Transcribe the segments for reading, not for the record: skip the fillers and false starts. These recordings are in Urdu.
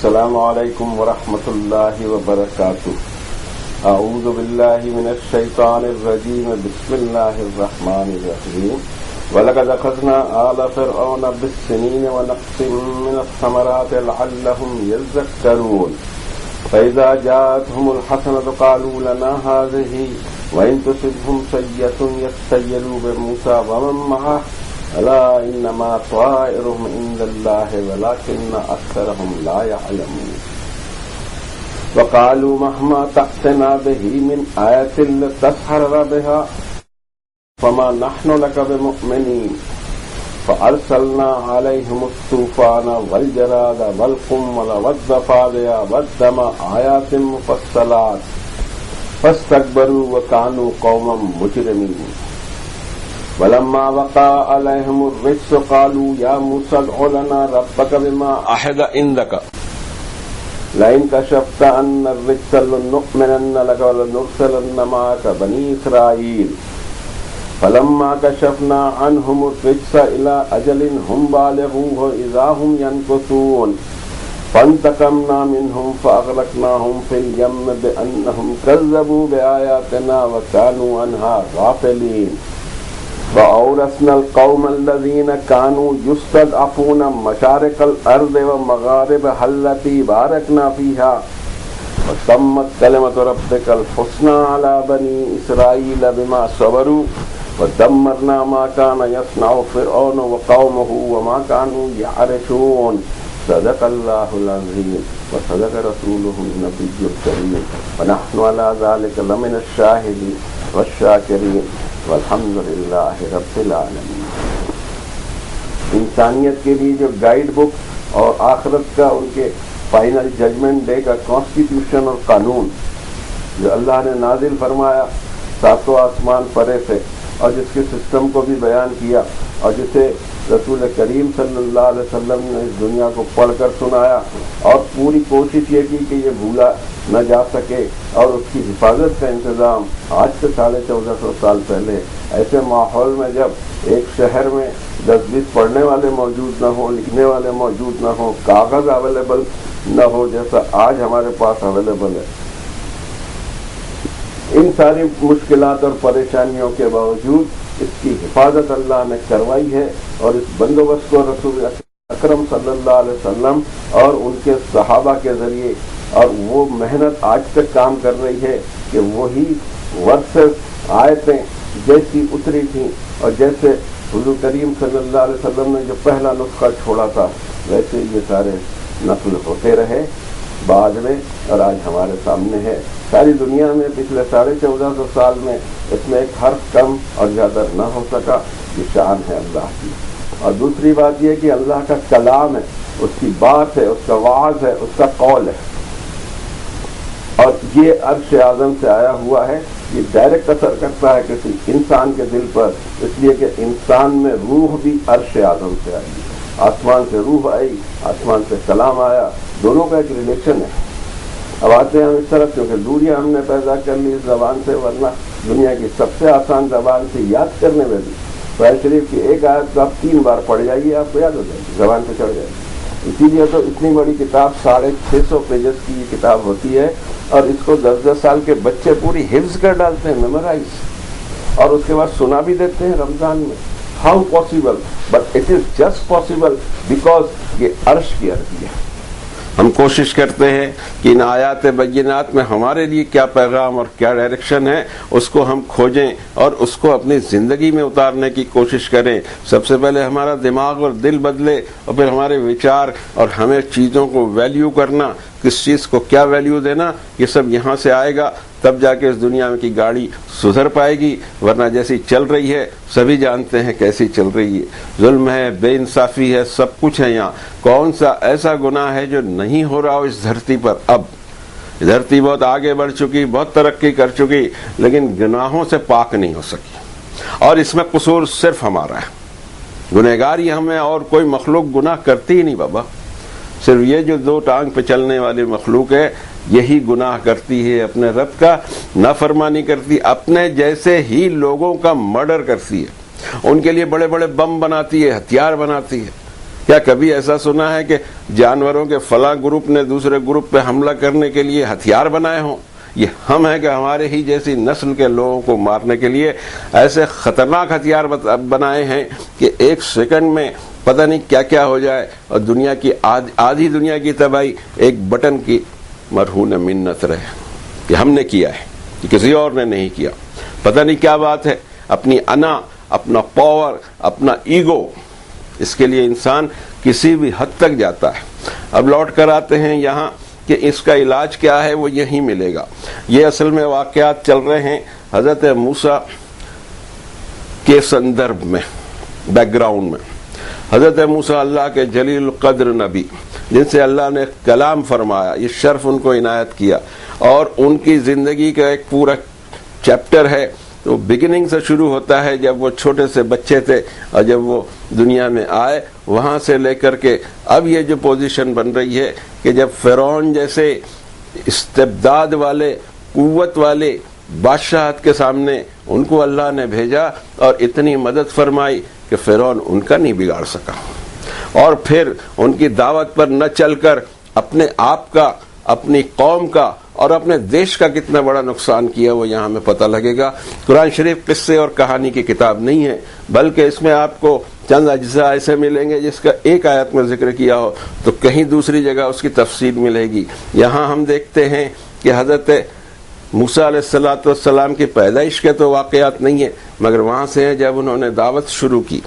السلام علیکم ورحمۃ اللہ وبرکاتہ. اعوذ باللہ من الشیطان الرجیم. بسم اللہ الرحمن الرحیم. وَلَقَدْ أَخَذْنَا آلَ فِرْعَوْنَ بِالسِّنِينِ وَنَقْصٍ مِّنَ الثَّمَرَاتِ لَعَلَّهُمْ يَذَّكَّرُونَ. فَإِذَا جَاءَتْهُمُ الْحَسَنَةُ قَالُوا لَنَا هَٰذِهِ وَإِن تُصِبْهُمْ سَيِّئَةٌ يَطَّيَّرُوا بِمُوسَىٰ وَمَن مَّعَهُ ألا إنما طائرهم عند الله ولكن أكثرهم لا يعلمون. وقالوا مهما تأتنا به من آية لتسحرنا بها فما نحن لك بمؤمنين. فأرسلنا عليهم الطوفان والجراد والقمل والضفادع والدم آيات مفصلات فاستكبروا وكانوا قوما مجرمين. ولما وقع عليهم الرجس قالوا يا موسى ادع لنا ربك بما عهد عندك لئن كشفت عنا الرجس لنؤمنن لك ولنرسلن معك بني إسرائيل. فلما كشفنا عنهم الرجس إلى أجل هم بالغوه إذا هم ينكثون. فانتقمنا منهم فأغرقناهم في اليم بأنهم كذبوا بآياتنا وكانوا عنها غافلين. وأورثنا القوم الذين كانوا يستضعفون مشارق الأرض ومغاربها التي باركنا فيها وتمت كلمة ربك الحسنى على بني إسرائيل بما صبروا ودمرنا ما كان يصنع فرعون وقومه وما كانوا يعرشون. صدق الله العظيم وصدق رسوله النبي الكريم ونحن على ذلك لمن الشاهدين والشاكرين والحمد للہ رب العالمین. انسانیت کے لیے جو گائیڈ بک اور آخرت کا ان کے فائنل ججمنٹ ڈے کا کانسٹیٹیوشن اور قانون جو اللہ نے نازل فرمایا ساتوں آسمان پرے سے، اور جس کے سسٹم کو بھی بیان کیا، اور جسے رسول کریم صلی اللہ علیہ وسلم نے اس دنیا کو پڑھ کر سنایا، اور پوری کوشش یہ کی کہ یہ بھولا نہ جا سکے، اور اس کی حفاظت کا انتظام آج سے 1450 سال پہلے ایسے ماحول میں جب ایک شہر میں 10-20 پڑھنے والے موجود نہ ہوں، لکھنے والے موجود نہ ہوں، کاغذ اویلیبل نہ ہو جیسا آج ہمارے پاس اویلیبل ہے، ان ساری مشکلات اور پریشانیوں کے باوجود اس کی حفاظت اللہ نے کروائی ہے، اور اس بندوبست کو رسول اکرم صلی اللہ علیہ وسلم اور ان کے صحابہ کے ذریعے، اور وہ محنت آج تک کام کر رہی ہے کہ وہی ورسز آیتیں جیسی اتری تھیں اور جیسے حضور کریم صلی اللہ علیہ وسلم نے جو پہلا نسخہ چھوڑا تھا ویسے یہ سارے نقل ہوتے رہے بعد میں، اور آج ہمارے سامنے ہے. ساری دنیا میں پچھلے 1450 سال میں اس میں ایک حرف کم اور زیادہ نہ ہو سکا. یہ شان ہے اللہ کی. اور دوسری بات یہ کہ اللہ کا کلام ہے، اس کی بات ہے، اس کا وعظ ہے، اس کا قول ہے، اور یہ عرش اعظم سے آیا ہوا ہے. یہ ڈائریکٹ اثر کرتا ہے کسی انسان کے دل پر، اس لیے کہ انسان میں روح بھی عرش اعظم سے آئی. آسمان سے روح آئی، آسمان سے کلام آیا، دونوں کا ایک ریلیشن ہے. اب آتے ہیں ہم اس طرف، کیونکہ دوریاں ہم نے پیدا کر لی اس زبان سے، ورنہ دنیا کی سب سے آسان زبان سے یاد کرنے میں بھی قرآن شریف کی ایک آیت کو آپ 3 بار پڑھ جائیے، آپ کو یاد ہو جائے گی، زبان پہ چڑھ جائے گی. اسی لیے تو اتنی بڑی کتاب 650 پیجز کی یہ کتاب ہوتی ہے، اور اس کو 10-10 سال کے بچے پوری حفظ کر ڈالتے ہیں، میمورائز، اور اس کے بعد سنا بھی دیتے ہیں رمضان میں. How possible? But it is just possible because یہ عرش کی عرضی ہے. ہم کوشش کرتے ہیں کہ ان آیات بینات میں ہمارے لیے کیا پیغام اور کیا ڈائریکشن ہے اس کو ہم کھوجیں اور اس کو اپنی زندگی میں اتارنے کی کوشش کریں. سب سے پہلے ہمارا دماغ اور دل بدلے، اور پھر ہمارے وچار، اور ہمیں چیزوں کو ویلیو کرنا، کس چیز کو کیا ویلیو دینا، یہ سب یہاں سے آئے گا. تب جا کے اس دنیا میں کی گاڑی سدھر پائے گی، ورنہ جیسی چل رہی ہے سبھی جانتے ہیں کیسی چل رہی ہے. ظلم ہے، بے انصافی ہے، سب کچھ ہے یہاں. کون سا ایسا گناہ ہے جو نہیں ہو رہا ہو اس دھرتی پر؟ اب دھرتی بہت آگے بڑھ چکی، بہت ترقی کر چکی، لیکن گناہوں سے پاک نہیں ہو سکی، اور اس میں قصور صرف ہمارا ہے. گنہگار ہی ہمیں، اور کوئی مخلوق گناہ کرتی ہی نہیں بابا. صرف یہ جو 2 ٹانگ پہ چلنے والی مخلوق ہے یہی گناہ کرتی ہے، اپنے رب کا نافرمانی کرتی، اپنے جیسے ہی لوگوں کا مرڈر کرتی ہے، ان کے لیے بڑے بڑے بم بناتی ہے، ہتھیار بناتی ہے، کیا کبھی ایسا سنا ہے کہ جانوروں کے فلاں گروپ نے دوسرے گروپ پہ حملہ کرنے کے لیے ہتھیار بنائے ہوں؟ یہ ہم ہیں کہ ہمارے ہی جیسی نسل کے لوگوں کو مارنے کے لیے ایسے خطرناک ہتھیار بنائے ہیں کہ ایک سیکنڈ میں پتہ نہیں کیا کیا ہو جائے، اور دنیا کی آدھی دنیا کی تباہی ایک بٹن کی مرہون منت رہے کہ ہم نے کیا ہے، کہ کسی اور نے نہیں کیا۔ پتہ نہیں کیا بات ہے، اپنی انا، اپنا پاور، اپنا ایگو، اس کے لیے انسان کسی بھی حد تک جاتا ہے۔ اب لوٹ کر آتے ہیں یہاں کہ اس کا علاج کیا ہے، وہ یہیں ملے گا۔ یہ اصل میں واقعات چل رہے ہیں حضرت موسیٰ کے سندرب میں، بیک گراؤنڈ میں۔ حضرت موسیٰ اللہ کے جلیل القدر نبی، جن سے اللہ نے کلام فرمایا، یہ شرف ان کو عنایت کیا، اور ان کی زندگی کا ایک پورا چیپٹر ہے۔ تو بگننگ سے شروع ہوتا ہے جب وہ چھوٹے سے بچے تھے، اور جب وہ دنیا میں آئے، وہاں سے لے کر کے اب یہ جو پوزیشن بن رہی ہے کہ جب فرعون جیسے استبداد والے، قوت والے بادشاہت کے سامنے ان کو اللہ نے بھیجا اور اتنی مدد فرمائی کہ فرعون ان کا نہیں بگاڑ سکا، اور پھر ان کی دعوت پر نہ چل کر اپنے آپ کا، اپنی قوم کا اور اپنے دیش کا کتنا بڑا نقصان کیا، وہ یہاں ہمیں پتہ لگے گا۔ قرآن شریف قصے اور کہانی کی کتاب نہیں ہے، بلکہ اس میں آپ کو چند اجزاء ایسے ملیں گے جس کا ایک آیت میں ذکر کیا ہو تو کہیں دوسری جگہ اس کی تفصیل ملے گی۔ یہاں ہم دیکھتے ہیں کہ حضرت موسیٰ علیہ السلام کی پیدائش کے تو واقعات نہیں ہیں، مگر وہاں سے ہیں جب انہوں نے دعوت شروع کی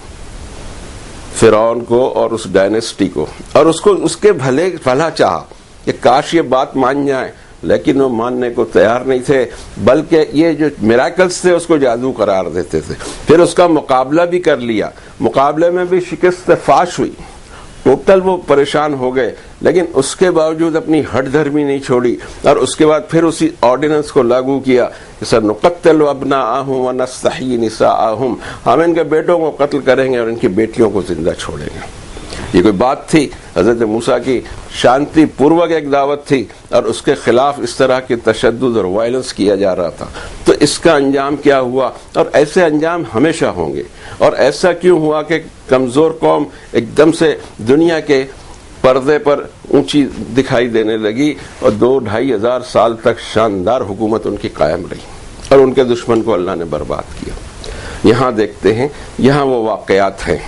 فرعون کو اور اس ڈائنیسٹی کو، اور اس کو اس کے بھلا چاہا کہ کاش یہ بات مان جائیں، لیکن وہ ماننے کو تیار نہیں تھے، بلکہ یہ جو میراکلز تھے اس کو جادو قرار دیتے تھے۔ پھر اس کا مقابلہ بھی کر لیا، مقابلے میں بھی شکست فاش ہوئی، ٹوٹل وہ پریشان ہو گئے، لیکن اس کے باوجود اپنی ہٹ دھرمی نہیں چھوڑی، اور اس کے بعد پھر اسی آرڈیننس کو لاگو کیا کہ سنقتل ابناءہم ونستحیی نساءہم، ہم ان کے بیٹوں کو قتل کریں گے اور ان کی بیٹیوں کو زندہ چھوڑیں گے۔ یہ کوئی بات تھی؟ حضرت موسیٰ کی شانتی پوروک ایک دعوت تھی، اور اس کے خلاف اس طرح کی تشدد اور وائلنس کیا جا رہا تھا۔ تو اس کا انجام کیا ہوا؟ اور ایسے انجام ہمیشہ ہوں گے۔ اور ایسا کیوں ہوا کہ کمزور قوم ایک دم سے دنیا کے پردے پر اونچی دکھائی دینے لگی، اور 2-2.5 ہزار سال تک شاندار حکومت ان کی قائم رہی، اور ان کے دشمن کو اللہ نے برباد کیا۔ یہاں دیکھتے ہیں، یہاں وہ واقعات ہیں۔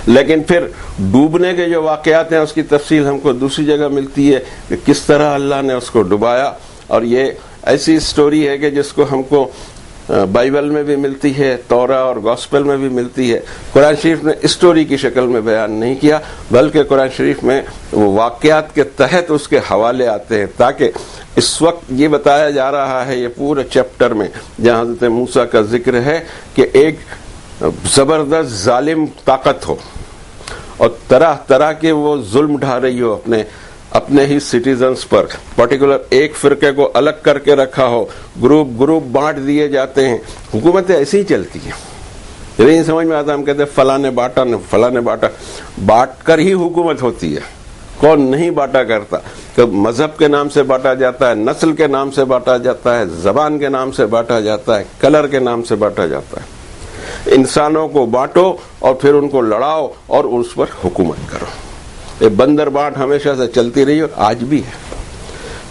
لیکن پھر ڈوبنے کے جو واقعات ہیں اس کی تفصیل ہم کو دوسری جگہ ملتی ہے کہ کس طرح اللہ نے اس کو ڈبایا، اور یہ ایسی سٹوری ہے کہ جس کو ہم کو بائبل میں بھی ملتی ہے، تورا اور گاسپل میں بھی ملتی ہے۔ قرآن شریف نے اسٹوری کی شکل میں بیان نہیں کیا، بلکہ قرآن شریف میں وہ واقعات کے تحت اس کے حوالے آتے ہیں، تاکہ اس وقت یہ بتایا جا رہا ہے یہ پورے چیپٹر میں جہاں حضرت موسیٰ کا ذکر ہے کہ ایک زبردست ظالم طاقت ہو اور طرح طرح کے وہ ظلم ڈھا رہی ہو اپنے ہی سٹیزنز پر، پرٹیکولر ایک فرقے کو الگ کر کے رکھا ہو، گروپ بانٹ دیے جاتے ہیں۔ حکومتیں ایسی ہی چلتی ہیں، نہیں سمجھ میں آتا، ہم کہتے ہیں فلاں نے باٹا، فلاں نے باٹا، بانٹ کر ہی حکومت ہوتی ہے۔ کون نہیں باٹا کرتا؟ کہ مذہب کے نام سے بانٹا جاتا ہے، نسل کے نام سے بانٹا جاتا ہے، زبان کے نام سے بانٹا جاتا ہے، کلر کے نام سے بانٹا جاتا ہے۔ انسانوں کو بانٹو اور پھر ان کو لڑاؤ اور اس پر حکومت کرو۔ یہ بندر بانٹ ہمیشہ سے چلتی رہی اور آج بھی ہے،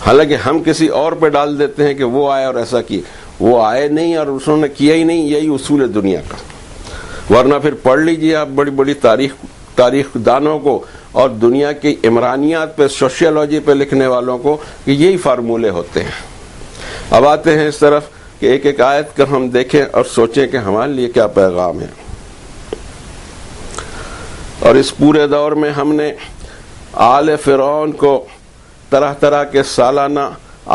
حالانکہ ہم کسی اور پہ ڈال دیتے ہیں کہ وہ آئے اور ایسا کیے، وہ آئے نہیں اور انہوں نے کیا ہی نہیں، یہی اصول ہے دنیا کا۔ ورنہ پھر پڑھ لیجئے آپ بڑی بڑی تاریخ دانوں کو اور دنیا کی عمرانیات پہ، سوشیولوجی پہ لکھنے والوں کو، کہ یہی فارمولے ہوتے ہیں۔ اب آتے ہیں اس طرف کہ ایک ایک آیت کا ہم دیکھیں اور سوچیں کہ ہمارے لیے کیا پیغام ہے۔ اور اس پورے دور میں ہم نے آل فرعون کو طرح طرح کے سالانہ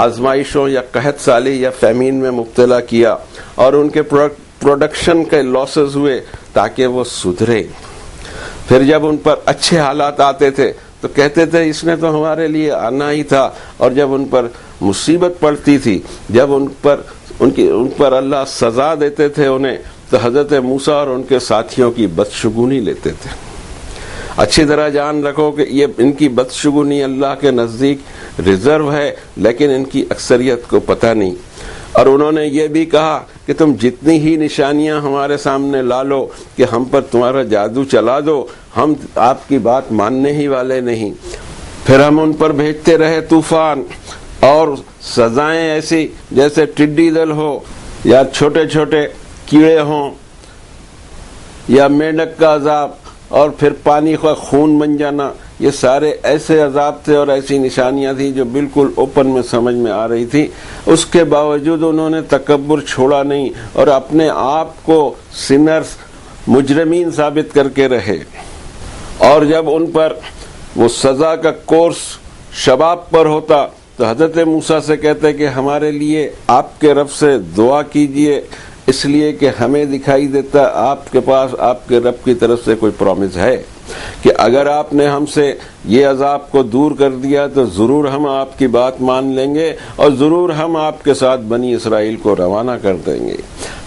آزمائشوں یا قحط سالی یا فیمین میں مبتلا کیا، اور ان کے پروڈکشن کے لاسز ہوئے تاکہ وہ سدھرے۔ پھر جب ان پر اچھے حالات آتے تھے تو کہتے تھے اس نے تو ہمارے لیے آنا ہی تھا، اور جب ان پر مصیبت پڑتی تھی، جب ان پر اللہ سزا دیتے تھے انہیں، تو حضرت موسیٰ اور ان کے ساتھیوں کی بدشگونی لیتے تھے۔ اچھی طرح جان رکھو کہ یہ ان کی بدشگونی اللہ کے نزدیک ریزرو ہے، لیکن ان کی اکثریت کو پتہ نہیں۔ اور انہوں نے یہ بھی کہا کہ تم جتنی ہی نشانیاں ہمارے سامنے لا لو کہ ہم پر تمہارا جادو چلا دو، ہم آپ کی بات ماننے ہی والے نہیں۔ پھر ہم ان پر بھیجتے رہے طوفان اور سزائیں ایسی جیسے ٹڈی دل ہو یا چھوٹے چھوٹے کیڑے ہوں یا مینڈک کا عذاب، اور پھر پانی کا خون بن جانا۔ یہ سارے ایسے عذاب تھے اور ایسی نشانیاں تھیں جو بالکل اوپن میں سمجھ میں آ رہی تھی۔ اس کے باوجود انہوں نے تکبر چھوڑا نہیں اور اپنے آپ کو سنرز، مجرمین ثابت کر کے رہے۔ اور جب ان پر وہ سزا کا کورس شباب پر ہوتا تو حضرت موسیٰ سے کہتے کہ ہمارے لیے آپ کے رب سے دعا کیجئے، اس لیے کہ ہمیں دکھائی دیتا آپ کے پاس آپ کے رب کی طرف سے کوئی پرومس ہے کہ اگر آپ نے ہم سے یہ عذاب کو دور کر دیا تو ضرور ہم آپ کی بات مان لیں گے اور ضرور ہم آپ کے ساتھ بنی اسرائیل کو روانہ کر دیں گے۔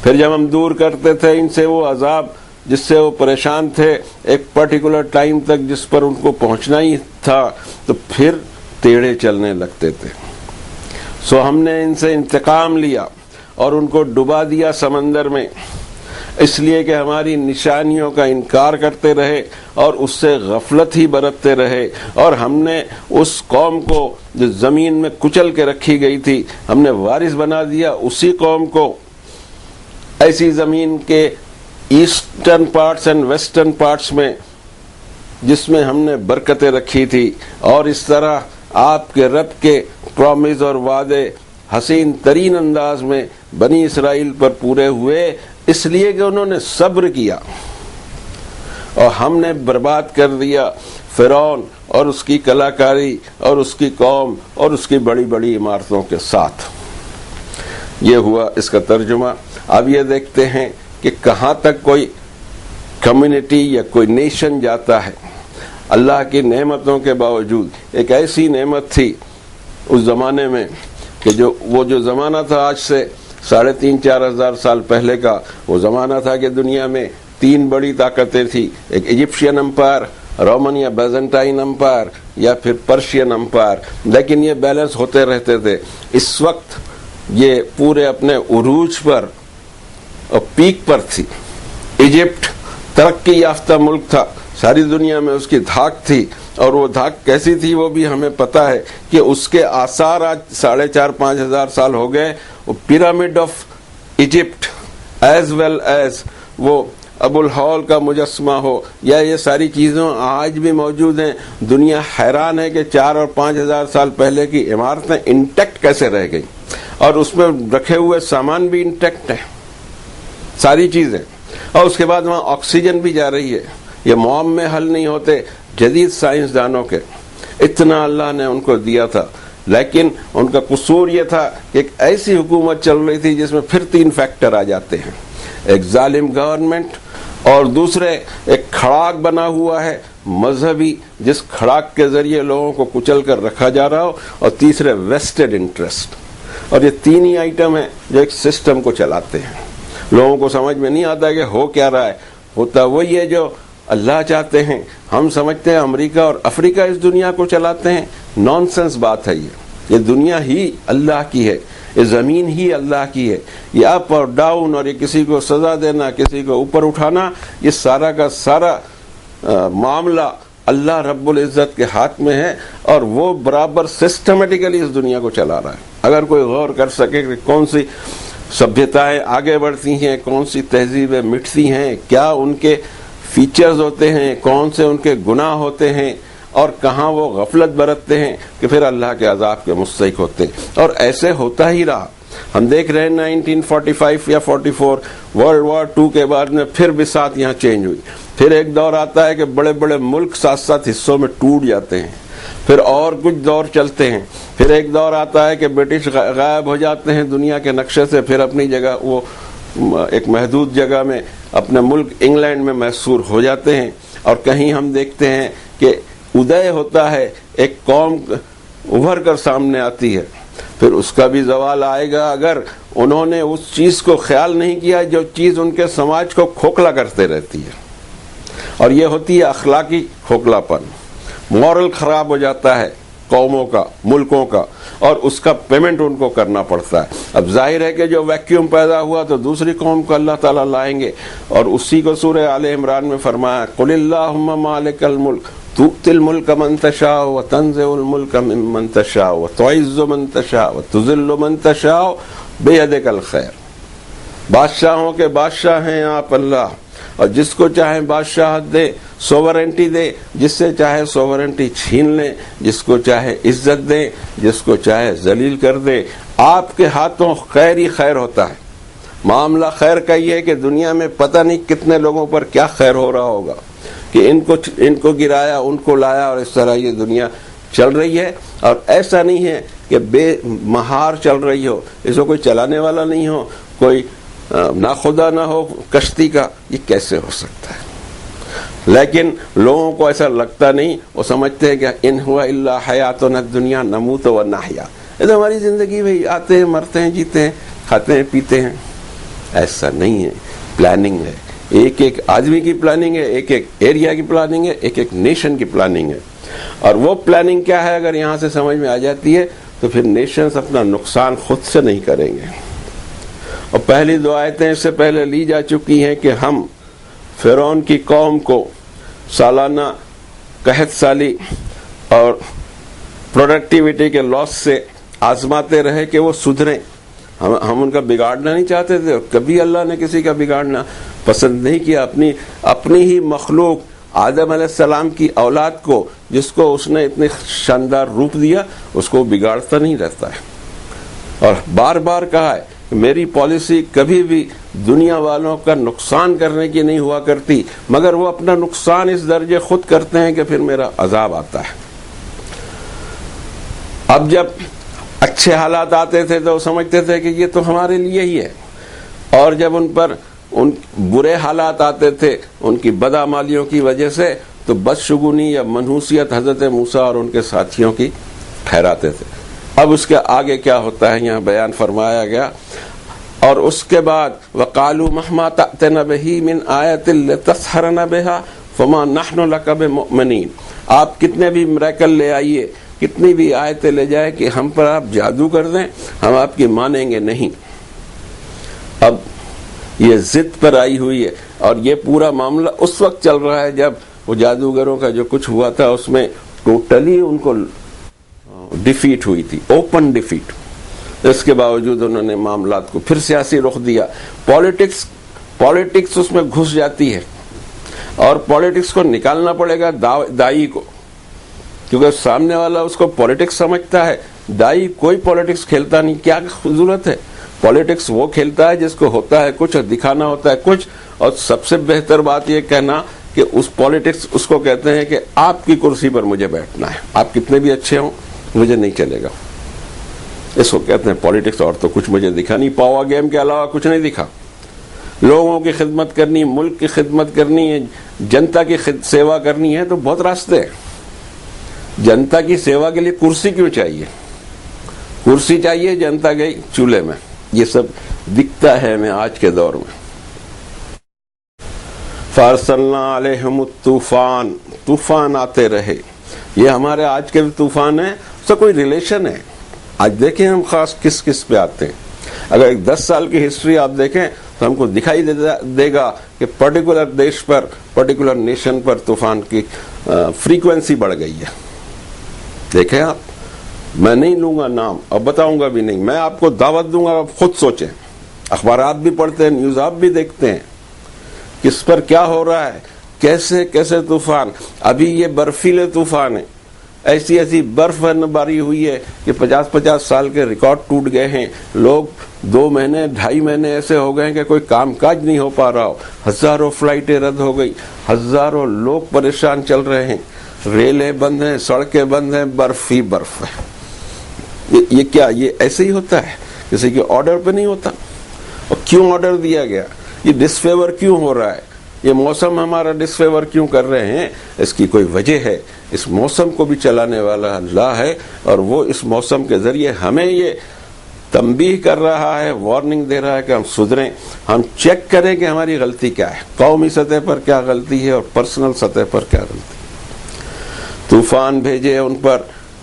پھر جب ہم دور کرتے تھے ان سے وہ عذاب جس سے وہ پریشان تھے ایک پرٹیکولر ٹائم تک جس پر ان کو پہنچنا ہی تھا، تو پھر ٹیڑھے چلنے لگتے تھے۔ سو ہم نے ان سے انتقام لیا اور ان کو ڈبا دیا سمندر میں، اس لیے کہ ہماری نشانیوں کا انکار کرتے رہے اور اس سے غفلت ہی برتتے رہے، اور ہم نے اس قوم کو جو زمین میں کچل کے رکھی گئی تھی ہم نے وارث بنا دیا اسی قوم کو، ایسی زمین کے eastern parts and western parts میں جس میں ہم نے برکتیں رکھی تھی۔ اور اس طرح آپ کے رب کے پرومس اور وعدے حسین ترین انداز میں بنی اسرائیل پر پورے ہوئے، اس لیے کہ انہوں نے صبر کیا، اور ہم نے برباد کر دیا فرعون اور اس کی کلاکاری اور اس کی قوم اور اس کی بڑی بڑی عمارتوں کے ساتھ۔ یہ ہوا اس کا ترجمہ۔ اب یہ دیکھتے ہیں کہ کہاں تک کوئی کمیونٹی یا کوئی نیشن جاتا ہے اللہ کی نعمتوں کے باوجود۔ ایک ایسی نعمت تھی اس زمانے میں کہ وہ جو زمانہ تھا آج سے 3,500-4,000 سال پہلے کا، وہ زمانہ تھا کہ دنیا میں 3 بڑی طاقتیں تھیں، ایک ایجپشین امپائر، رومن یا بیزنٹائن امپائر یا پھر پرشین امپائر، لیکن یہ بیلنس ہوتے رہتے تھے۔ اس وقت یہ پورے اپنے عروج پر اور پیک پر تھی۔ ایجپٹ ترقی یافتہ ملک تھا، ساری دنیا میں اس کی دھاک تھی، اور وہ دھاک کیسی تھی وہ بھی ہمیں پتا ہے کہ اس کے آثار آج 4,500-5,000 ہزار سال ہو گئے۔ وہ pyramid of Egypt as well as وہ ابو الہول کا مجسمہ ہو یا یہ ساری چیزیں آج بھی موجود ہیں۔ دنیا حیران ہے کہ 4 اور 5 ہزار سال پہلے کی عمارتیں انٹیکٹ کیسے رہ گئی، اور اس میں رکھے ہوئے سامان بھی انٹیکٹ ہیں، ساری چیزیں۔ اور اس کے بعد وہاں آکسیجن بھی جا رہی ہے۔ یہ معمے حل نہیں ہوتے جدید سائنسدانوں کے، اتنا اللہ نے ان کو دیا تھا، لیکن ان کا قصور یہ تھا کہ ایک ایسی حکومت چل رہی تھی جس میں پھر 3 فیکٹر آ جاتے ہیں، ایک ظالم گورنمنٹ، اور دوسرے ایک کھڑاک بنا ہوا ہے مذہبی جس کھڑاک کے ذریعے لوگوں کو کچل کر رکھا جا رہا ہو، اور تیسرے ویسٹڈ انٹرسٹ۔ اور یہ 3 ہی آئٹم ہیں جو ایک سسٹم کو چلاتے ہیں۔ لوگوں کو سمجھ میں نہیں آتا کہ ہو کیا رہا ہے، ہوتا وہی ہے جو اللہ چاہتے ہیں۔ ہم سمجھتے ہیں امریکہ اور افریقہ اس دنیا کو چلاتے ہیں، نان سینس بات ہے یہ دنیا ہی اللہ کی ہے، یہ زمین ہی اللہ کی ہے، یہ اپ اور ڈاؤن اور یہ کسی کو سزا دینا، کسی کو اوپر اٹھانا، یہ سارا کا سارا معاملہ اللہ رب العزت کے ہاتھ میں ہے، اور وہ برابر سسٹمیٹیکلی اس دنیا کو چلا رہا ہے۔ اگر کوئی غور کر سکے کہ کون سی سبھیتائیں آگے بڑھتی ہیں، کون سی تہذیبیں مٹتی ہیں، کیا ان کے فیچرز ہوتے ہیں، کون سے ان کے گناہ ہوتے ہیں، اور کہاں وہ غفلت برتتے ہیں کہ پھر اللہ کے عذاب کے مستحق ہوتے ہیں۔ اور ایسے ہوتا ہی رہا۔ ہم دیکھ رہے ہیں 1945 یا 44 ورلڈ وار 2 کے بعد میں پھر بساط یہاں چینج ہوئی۔ پھر ایک دور آتا ہے کہ بڑے بڑے ملک ساتھ حصوں میں ٹوٹ جاتے ہیں، پھر اور کچھ دور چلتے ہیں، پھر ایک دور آتا ہے کہ برٹش غائب ہو جاتے ہیں دنیا کے نقشے سے، پھر اپنی جگہ وہ ایک محدود جگہ میں اپنے ملک انگلینڈ میں محصور ہو جاتے ہیں، اور کہیں ہم دیکھتے ہیں کہ ادے ہوتا ہے، ایک قوم ابھر کر سامنے آتی ہے۔ پھر اس کا بھی زوال آئے گا اگر انہوں نے اس چیز کو خیال نہیں کیا جو چیز ان کے سماج کو کھوکھلا کرتے رہتی ہے، اور یہ ہوتی ہے اخلاقی کھوکھلا پن۔ مورل خراب ہو جاتا ہے، قوموں کا، ملکوں کا، اور اس کا پیمنٹ ان کو کرنا پڑتا ہے۔ اب ظاہر ہے کہ جو ویکیوم پیدا ہوا تو دوسری قوم کو اللہ تعالیٰ لائیں گے، اور اسی کو سورہ آل عمران میں فرمایا قل اللہم مالک الملک تؤتی الملک من تشاء وتنزع الملک ممن تشاء وتعز من تشاء وتذل من تشاء بیدک الخیر۔ بادشاہوں کے بادشاہ ہیں آپ اللہ، اور جس کو چاہے بادشاہت دے، سوورنٹی دے، جس سے چاہے سوورنٹی چھین لیں، جس کو چاہے عزت دے، جس کو چاہے ذلیل کر دے۔ آپ کے ہاتھوں خیر ہی خیر ہوتا ہے۔ معاملہ خیر کا یہ ہے کہ دنیا میں پتہ نہیں کتنے لوگوں پر کیا خیر ہو رہا ہوگا کہ ان کو گرایا، ان کو لایا، اور اس طرح یہ دنیا چل رہی ہے۔ اور ایسا نہیں ہے کہ بے مہار چل رہی ہو، اس کو کوئی چلانے والا نہیں ہو، کوئی ناخدا نہ ہو کشتی کا، یہ کیسے ہو سکتا ہے؟ لیکن لوگوں کو ایسا لگتا نہیں، وہ سمجھتے ہیں کہ ان ہوا الا حیاتنا الدنیا نموت و نحیا، یہ تو ہماری زندگی میں آتے ہیں، مرتے ہیں، جیتے ہیں، کھاتے ہیں، پیتے ہیں۔ ایسا نہیں ہے، پلاننگ ہے، ایک ایک آدمی کی پلاننگ ہے، ایک ایک ایریا کی پلاننگ ہے، ایک ایک نیشن کی پلاننگ ہے۔ اور وہ پلاننگ کیا ہے اگر یہاں سے سمجھ میں آ جاتی ہے تو پھر نیشنز اپنا نقصان خود سے نہیں کریں گے۔ اور پہلی دو آیتیں اس سے پہلے لی جا چکی ہیں کہ ہم فرعون کی قوم کو سالانہ قحط سالی اور پروڈکٹیوٹی کے لاس سے آزماتے رہے کہ وہ سدھریں۔ ہم ان کا بگاڑنا نہیں چاہتے تھے، کبھی اللہ نے کسی کا بگاڑنا پسند نہیں کیا۔ اپنی ہی مخلوق آدم علیہ السلام کی اولاد کو، جس کو اس نے اتنے شاندار روپ دیا، اس کو بگاڑتا نہیں رہتا ہے۔ اور بار بار کہا ہے کہ میری پالیسی کبھی بھی دنیا والوں کا نقصان کرنے کی نہیں ہوا کرتی، مگر وہ اپنا نقصان اس درجے خود کرتے ہیں کہ پھر میرا عذاب آتا ہے۔ اب جب اچھے حالات آتے تھے تو وہ سمجھتے تھے کہ یہ تو ہمارے لیے ہی ہے، اور جب ان پر ان برے حالات آتے تھے ان کی بدعمالیوں کی وجہ سے تو بدشگونی یا منحوسیت حضرت موسیٰ اور ان کے ساتھیوں کی ٹھہراتے تھے۔ اب اس کے آگے کیا ہوتا ہے یہاں بیان فرمایا گیا، اور اس کے بعد وَقَالُوا مَهْمَا تَأْتِنَا بِهِ مِنْ آیَةٍ لِتَسْحَرَنَا بِهَا فَمَا نَحْنُ لَكَ بِمُؤْمِنِينَ۔ آپ کتنے بھی میریکل لے آئیے، کتنی بھی آیتیں لے جائے کہ ہم پر آپ جادو کر دیں، ہم آپ کی مانیں گے نہیں۔ اب یہ ضد پر آئی ہوئی ہے، اور یہ پورا معاملہ اس وقت چل رہا ہے جب وہ جادوگروں کا جو کچھ ہوا تھا اس میں ٹوٹلی ان کو ڈیفیٹ ہوئی تھی، اوپن ڈیفیٹ۔ اس کے باوجود انہوں نے معاملات کو پھر سیاسی رخ دیا۔ پالیٹکس اس میں گھس جاتی ہے، اور پالیٹکس کو نکالنا پڑے گا دائی کو، کیونکہ سامنے والا اس کو پالیٹکس سمجھتا ہے۔ دائی کوئی پالیٹکس کھیلتا نہیں، کیا ضرورت ہے؟ پالیٹکس وہ کھیلتا ہے جس کو ہوتا ہے کچھ اور دکھانا ہوتا ہے کچھ، اور سب سے بہتر بات یہ کہنا کہ اس پالیٹکس اس کو کہتے ہیں کہ آپ کی کرسی پر مجھے بیٹھنا ہے، آپ کتنے بھی اچھے ہوں مجھے نہیں چلے گا، اس کو کہتے ہیں پالیٹکس۔ اور تو کچھ مجھے دکھا نہیں، پاور گیم کے علاوہ کچھ نہیں دکھا۔ لوگوں کی خدمت کرنی، ملک کی خدمت کرنی ہے، جنتا کی سیوا کرنی ہے تو بہت راستے ہیں۔ جنتا کی سیوا کے لیے کرسی کیوں چاہیے؟ کرسی چاہیے، جنتا گئی چولہے میں۔ یہ سب دکھتا ہے ہمیں آج کے دور میں۔ فارسلنا علیہم الطوفان، طوفان آتے رہے۔ یہ ہمارے آج کے بھی طوفان ہیں، اس کا کوئی ریلیشن ہے؟ آج دیکھیں ہم خاص کس کس پہ آتے ہیں۔ اگر ایک 10 سال کی ہسٹری آپ دیکھیں تو ہم کو دکھائی دے گا کہ پرٹیکولر دیش پر، پرٹیکولر نیشن پر طوفان کی فریکوینسی بڑھ گئی ہے۔ دیکھیں آپ، میں نہیں لوں گا نام اور بتاؤں گا بھی نہیں، میں آپ کو دعوت دوں گا، آپ خود سوچیں۔ اخبارات بھی پڑھتے ہیں، نیوز آپ بھی دیکھتے ہیں، کس پر کیا ہو رہا ہے، کیسے کیسے طوفان۔ ابھی یہ برفیلے طوفان ہیں، ایسی ایسی برف باری ہوئی ہے کہ 50 سال کے ریکارڈ ٹوٹ گئے ہیں۔ لوگ 2 مہینے 2.5 مہینے ایسے ہو گئے ہیں کہ کوئی کام کاج نہیں ہو پا رہا ہو، ہزاروں فلائٹیں رد ہو گئی، ہزاروں لوگ پریشان چل رہے ہیں، ریلیں بند ہیں، سڑکیں بند ہیں، برف ہی برف ہے۔ یہ کیا یہ ایسے ہی ہوتا ہے؟ کسی کے آرڈر پہ نہیں ہوتا؟ اور کیوں آرڈر دیا گیا؟ یہ ڈسفیور کیوں ہو رہا ہے؟ یہ موسم ہمارا ڈسفیور کیوں کر رہے ہیں؟ اس کی کوئی وجہ ہے۔ اس موسم کو بھی چلانے والا اللہ ہے، اور وہ اس موسم کے ذریعے ہمیں یہ تنبیہ کر رہا ہے، وارننگ دے رہا ہے کہ ہم سدھریں، ہم چیک کریں کہ ہماری غلطی کیا ہے، قومی سطح پر کیا غلطی ہے اور پرسنل سطح پر کیا غلطی۔ طوفان بھیجے ان پر،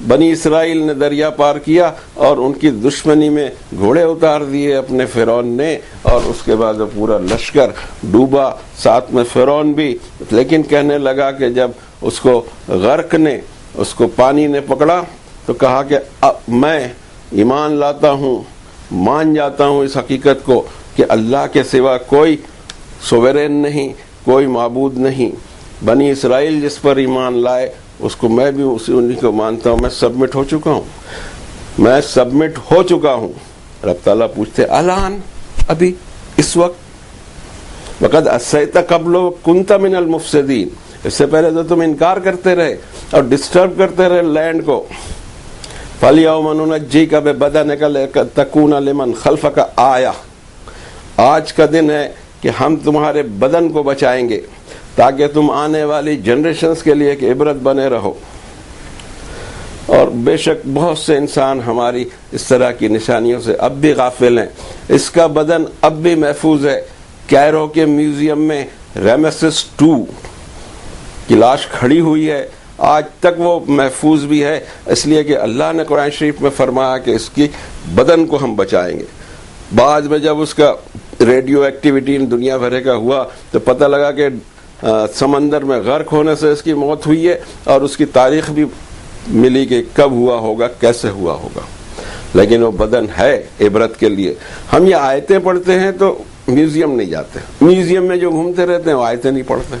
بنی اسرائیل نے دریا پار کیا اور ان کی دشمنی میں گھوڑے اتار دیے اپنے فرعون نے، اور اس کے بعد پورا لشکر ڈوبا، ساتھ میں فرعون بھی. لیکن کہنے لگا کہ جب اس کو غرق نے، اس کو پانی نے پکڑا تو کہا کہ میں ایمان لاتا ہوں، مان جاتا ہوں اس حقیقت کو کہ اللہ کے سوا کوئی سوورین نہیں، کوئی معبود نہیں. بنی اسرائیل جس پر ایمان لائے اس کو میں بھی انہی کو مانتا ہوں. میں سبمٹ ہو چکا ہوں، میں سبمٹ ہو چکا ہوں. رب تعالیٰ پوچھتے الان، ابھی اس وقت، وقد عصیت قبل کنت من المفسدین، اس سے پہلے تو تم انکار کرتے رہے اور ڈسٹرب کرتے رہے لینڈ کو. فَالْيَوْمَ نُنَجِّيكَ بِبَدَنِكَ لِتَكُونَ لِمَنْ خَلْفَكَ آیَةً، آج کا دن ہے کہ ہم تمہارے بدن کو بچائیں گے تاکہ تم آنے والی جنریشنز کے لیے ایک عبرت بنے رہو. اور بے شک بہت سے انسان ہماری اس طرح کی نشانیوں سے اب بھی غافل ہیں. اس کا بدن اب بھی محفوظ ہے. کیرو کے میوزیم میں ریمیسس 2 کی لاش کھڑی ہوئی ہے، آج تک وہ محفوظ بھی ہے، اس لیے کہ اللہ نے قرآن شریف میں فرمایا کہ اس کی بدن کو ہم بچائیں گے. بعد میں جب اس کا ریڈیو ایکٹیویٹی دنیا بھر کا ہوا تو پتہ لگا کہ سمندر میں غرق ہونے سے اس کی موت ہوئی ہے، اور اس کی تاریخ بھی ملی کہ کب ہوا ہوگا، کیسے ہوا ہوگا. لیکن وہ بدن ہے عبرت کے لیے. ہم یہ آیتیں پڑھتے ہیں تو میوزیم نہیں جاتے، میوزیم میں جو گھومتے رہتے ہیں وہ آیتیں نہیں پڑھتے.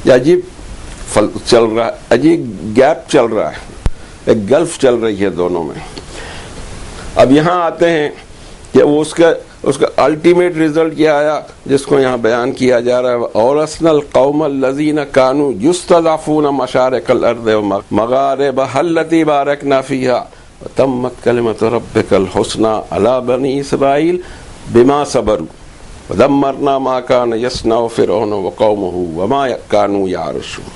یہ عجیب چل رہا ہے، عجیب گیپ چل رہا ہے، ایک گلف چل رہی ہے دونوں میں. اب یہاں آتے ہیں کہ وہ اس کا الٹیمیٹ ریزلٹ کیا آیا جس کو یہاں بیان کیا جا رہا ہے. اورثنا القوم الذین کانوا یستضعفون مشارق الارض ومغاربها التي بارکنا فیہا وتمت کلمۃ ربک الحسنی علی بنی اسرائیل بما صبروا ودمرنا ما کان یصنع فرعون وقومه وما کانوا یعرشون.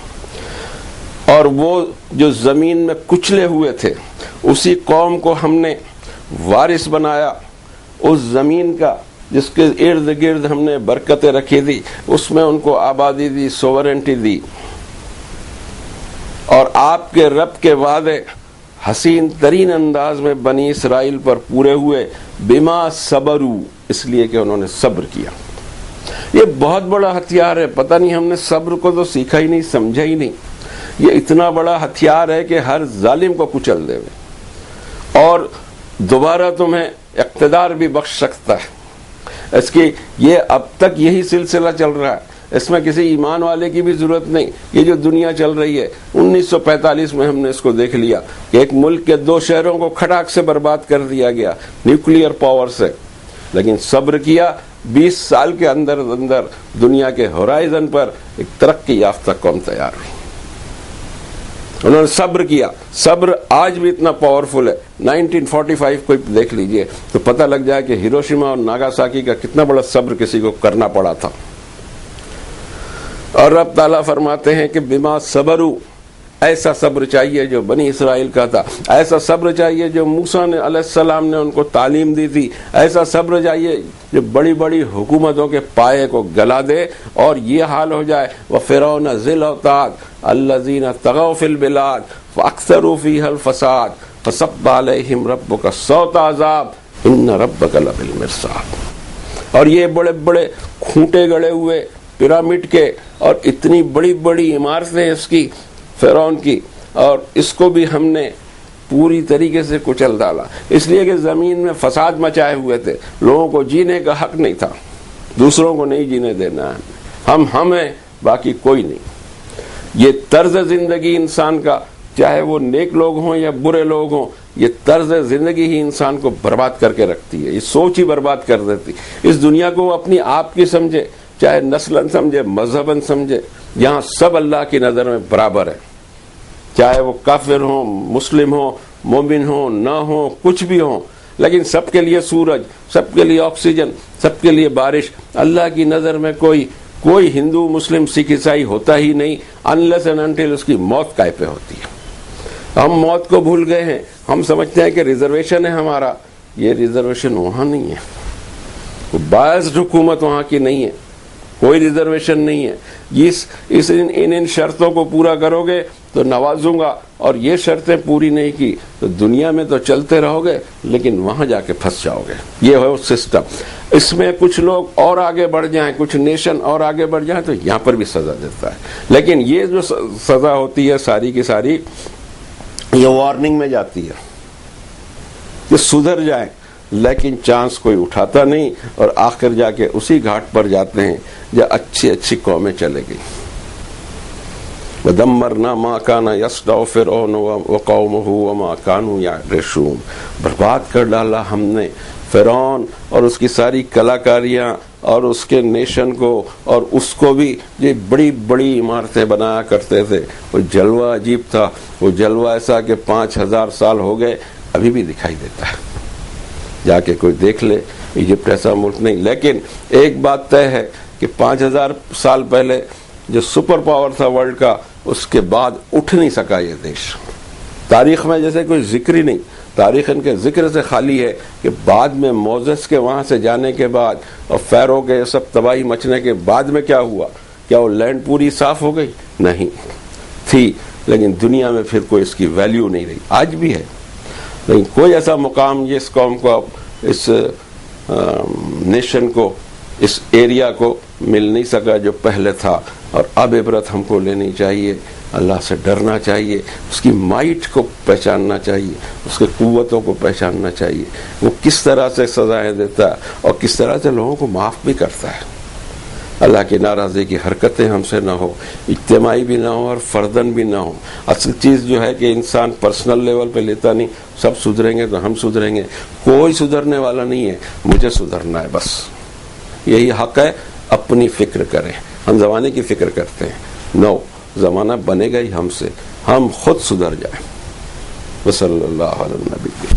اور وہ جو زمین میں کچلے ہوئے تھے اسی قوم کو ہم نے وارث بنایا، اس زمین کا جس کے ارد گرد ہم نے برکتیں رکھی تھی، اس میں ان کو آبادی دی، سوورنٹی دی. اور آپ کے رب کے وعدے حسین ترین انداز میں بنی اسرائیل پر پورے ہوئے، بما صبروا، اس لیے کہ انہوں نے صبر کیا. یہ بہت بڑا ہتھیار ہے. پتہ نہیں ہم نے صبر کو تو سیکھا ہی نہیں، سمجھا ہی نہیں. یہ اتنا بڑا ہتھیار ہے کہ ہر ظالم کو کچل دے اور دوبارہ تمہیں اقتدار بھی بخش سکتا ہے. اس کی یہ اب تک یہی سلسلہ چل رہا ہے، اس میں کسی ایمان والے کی بھی ضرورت نہیں. یہ جو دنیا چل رہی ہے 1945 میں ہم نے اس کو دیکھ لیا کہ ایک ملک کے 2 شہروں کو کھٹاک سے برباد کر دیا گیا نیوکلیئر پاور سے. لیکن صبر کیا، 20 سال کے اندر دنیا کے ہورائزن پر ایک ترقی یافتہ قوم تیار ہوئی. انہوں نے صبر کیا. صبر آج بھی اتنا پاورفل ہے. 1945 کو دیکھ لیجئے تو پتہ لگ جائے کہ ہیروشیما اور ناگاساکی کا کتنا بڑا صبر کسی کو کرنا پڑا تھا. اور رب تعالیٰ فرماتے ہیں کہ بما صبروا، ایسا صبر چاہیے جو بنی اسرائیل کا تھا، ایسا صبر چاہیے جو موسیٰ نے علیہ السلام نے ان کو تعلیم دی تھی، ایسا صبر چاہیے جو بڑی بڑی حکومتوں کے پائے کو گلا دے اور یہ حال ہو جائے. وَفِرْعَوْنَ ذِي الْأَوْتَادِ الَّذِينَ طَغَوْا فِي الْبِلَادِ فَأَكْثَرُوا فِيهَا الْفَسَادَ فَصَبَّ عَلَيْهِمْ رَبُّكَ صَوْتَ عَذَابٍ إِنَّ رَبَّكَ لَبِالْمِرْصَادِ. اور یہ بڑے بڑے کھوٹے گڑے ہوئے پیرامڈ کے اور اتنی بڑی بڑی عمارتیں اس کی فرعون کی، اور اس کو بھی ہم نے پوری طریقے سے کچل ڈالا. اس لیے کہ زمین میں فساد مچائے ہوئے تھے، لوگوں کو جینے کا حق نہیں تھا، دوسروں کو نہیں جینے دینا ہے. ہم ہیں، باقی کوئی نہیں. یہ طرز زندگی انسان کا، چاہے وہ نیک لوگ ہوں یا برے لوگ ہوں، یہ طرز زندگی ہی انسان کو برباد کر کے رکھتی ہے. یہ سوچ ہی برباد کر دیتی. اس دنیا کو وہ اپنی آپ کی سمجھے، چاہے نسلاً سمجھے، مذہباً سمجھے، یہاں سب اللہ کی نظر میں برابر ہے. چاہے وہ کافر ہوں، مسلم ہوں، مومن ہوں، نہ ہوں، کچھ بھی ہوں، لیکن سب کے لیے سورج، سب کے لیے آکسیجن، سب کے لیے بارش. اللہ کی نظر میں کوئی ہندو، مسلم، سکھ، عیسائی ہوتا ہی نہیں unless and until اس کی موت قائم پہ ہوتی ہے. ہم موت کو بھول گئے ہیں. ہم سمجھتے ہیں کہ ریزرویشن ہے ہمارا. یہ ریزرویشن وہاں نہیں ہے. وہ باعث حکومت وہاں کی نہیں ہے. کوئی ریزرویشن نہیں ہے. ان شرطوں کو پورا کرو گے تو نوازوں گا، اور یہ شرطیں پوری نہیں کی تو دنیا میں تو چلتے رہو گے لیکن وہاں جا کے پھنس جاؤ گے. یہ ہے سسٹم. اس میں کچھ لوگ اور آگے بڑھ جائیں، کچھ نیشن اور آگے بڑھ جائیں تو یہاں پر بھی سزا دیتا ہے. لیکن یہ جو سزا ہوتی ہے ساری کی ساری یہ وارننگ میں جاتی ہے کہ سدھر جائیں، لیکن چانس کوئی اٹھاتا نہیں اور آخر جا کے اسی گھاٹ پر جاتے ہیں جہاں اچھی اچھی قومیں چلے گئی. ودمرنا ما كان يصنع فرعون وقومه وما كانوا يعرشون. برباد کر ڈالا ہم نے فرعون اور اس کی ساری کلاکاریاں اور اس کے نیشن کو، اور اس کو بھی جو بڑی بڑی عمارتیں بنایا کرتے تھے. وہ جلوہ عجیب تھا، وہ جلوہ ایسا کہ 5000 سال ہو گئے ابھی بھی دکھائی دیتا ہے. جا کے کوئی دیکھ لے، ایجپٹ ایسا ملک نہیں. لیکن ایک بات طے ہے کہ 5000 سال پہلے جو سپر پاور تھا ورلڈ کا، اس کے بعد اٹھ نہیں سکا یہ دیش. تاریخ میں جیسے کوئی ذکر ہی نہیں، تاریخ ان کے ذکر سے خالی ہے کہ بعد میں موزس کے وہاں سے جانے کے بعد اور فیرو کے سب تباہی مچنے کے بعد میں کیا ہوا. کیا وہ لینڈ پوری صاف ہو گئی؟ نہیں تھی، لیکن دنیا میں پھر کوئی اس کی ویلیو نہیں رہی. آج بھی ہے لیکن کوئی ایسا مقام اس قوم کو، اس نیشن کو، اس ایریا کو مل نہیں سکا جو پہلے تھا. اور اب عبرت ہم کو لینی چاہیے، اللہ سے ڈرنا چاہیے، اس کی مائٹ کو پہچاننا چاہیے، اس کی قوتوں کو پہچاننا چاہیے. وہ کس طرح سے سزائیں دیتا ہے اور کس طرح سے لوگوں کو معاف بھی کرتا ہے. اللہ کی ناراضی کی حرکتیں ہم سے نہ ہو، اجتماعی بھی نہ ہو اور فردن بھی نہ ہو. اصل چیز جو ہے کہ انسان پرسنل لیول پہ لیتا نہیں، سب سدھریں گے تو ہم سدھریں گے. کوئی سدھرنے والا نہیں ہے، مجھے سدھرنا ہے بس. یہی حق ہے. اپنی فکر کریں. ہم زمانے کی فکر کرتے ہیں، نو زمانہ بنے گا ہی ہم سے، ہم خود سدھر جائیں. وصلی اللہ علیہ النبی.